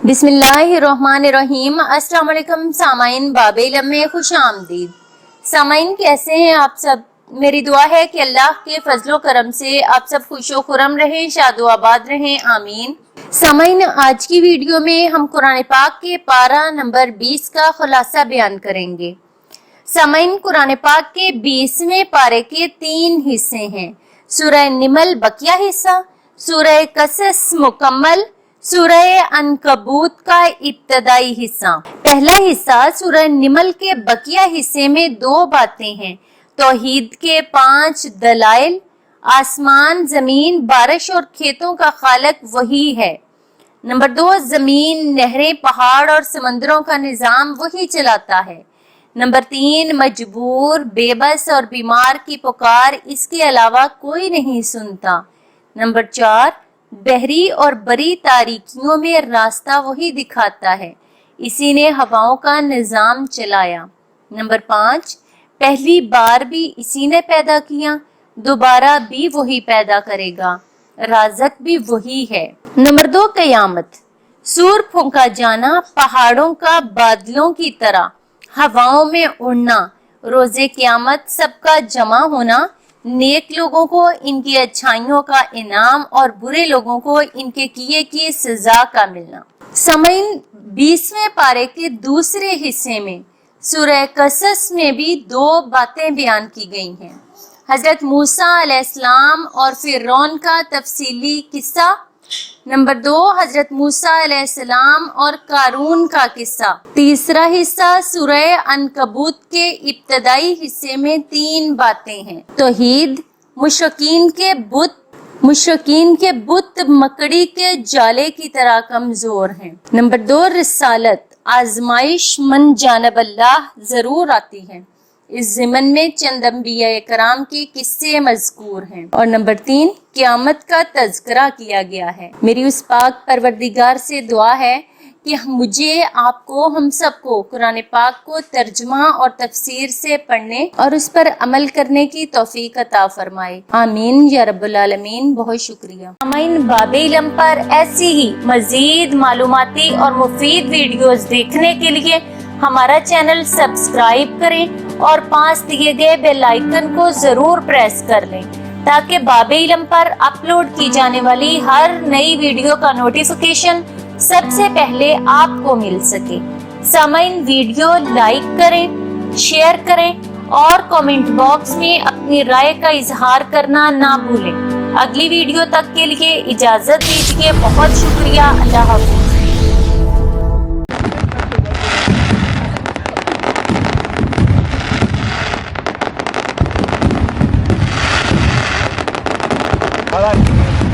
बिस्मिल्लाहिर्रहमानिर्रहीम। अस्सलाम वालेकुम सामाइन, बाब इल्म में खुश आमदीद। सामाइन, कैसे हैं आप सब? मेरी दुआ है कि अल्लाह के फजलो करम से आप सब खुशो खुरम रहें, शादो आबाद रहें, आमीन। सामाइन, आज की वीडियो में हम कुरान पाक के पारा नंबर 20 का खुलासा बयान करेंगे। सामाइन, कुरान पाक के 20वें पारे के 3 हिस्से हैं। सूरह निमल बकिया हिस्सा, सूरह कसस मुकम्मल, सूरह अनकबूत का इब्तदाई हिस्सा। पहला हिस्सा सूरह निमल के बकिया हिस्से में 2 बातें हैं। तौहीद के 5 दलाइल, आसमान, जमीन, बारिश और खेतों का खालिक वही है। नंबर 2, जमीन, नहरें, पहाड़ और समंदरों का निजाम वही चलाता है। नंबर 3, मजबूर, बेबस और बीमार की पुकार इसके अलावा कोई नहीं सुनता। नंबर 4, बहरी और बड़ी तारीकियों में रास्ता वही दिखाता है, इसी ने हवाओं का निजाम चलाया। नंबर 5, पहली बार भी इसी ने पैदा किया, दोबारा भी वही पैदा करेगा, राज़क भी वही है। नंबर 2, क़यामत, सूर फूंका जाना, पहाड़ों का बादलों की तरह हवाओं में उड़ना, रोजे क़यामत सबका जमा होना, नेक लोगों को इनकी अच्छाइयों का इनाम और बुरे लोगों को इनके किए की सजा का मिलना। सामाइन, 20वें पारे के दूसरे हिस्से में सूरह कसस में भी 2 बातें बयान की गई हैं। हजरत मूसा अलैहिस्सलाम और फिरौन का तफसीली किस्सा। नंबर 2, हजरत मूसा अलैहिस्सलाम और कारून का किस्सा। तीसरा हिस्सा सूरह अनकबूत के इब्तदाई हिस्से में 3 बातें हैं। तौहीद, मुशरिकीन के बुत मकड़ी के जाले की तरह कमजोर हैं। नंबर 2, रिसालत, आजमाइश मन जानब अल्लाह जरूर आती है। इस ज़िमन में चंद अंबिया कराम के किस्से मज़कूर हैं। और नंबर 3, क़यामत का तज़किरा किया गया है। मेरी उस पाक परवरदिगार से दुआ है कि मुझे, आपको, हम सबको कुरान पाक को तर्जुमा और तफसीर से पढ़ने और उस पर अमल करने की तौफीक अता फरमाए, आमीन या रब्बुल आलमीन। बहुत शुक्रिया। सामाइन, बाब इल्म पर ऐसी ही मजीद मालूमाती और मुफीद वीडियोस देखने के लिए हमारा चैनल सब्सक्राइब करें और पास दिए गए बेल आइकन को जरूर प्रेस कर लें ताकि बाब इल्म पर अपलोड की जाने वाली हर नई वीडियो का नोटिफिकेशन सबसे पहले आपको मिल सके। सामाइन, वीडियो लाइक करें, शेयर करें और कमेंट बॉक्स में अपनी राय का इजहार करना ना भूलें। अगली वीडियो तक के लिए इजाजत दीजिए। बहुत शुक्रिया। अल्लाह हाफ़िज़। All right.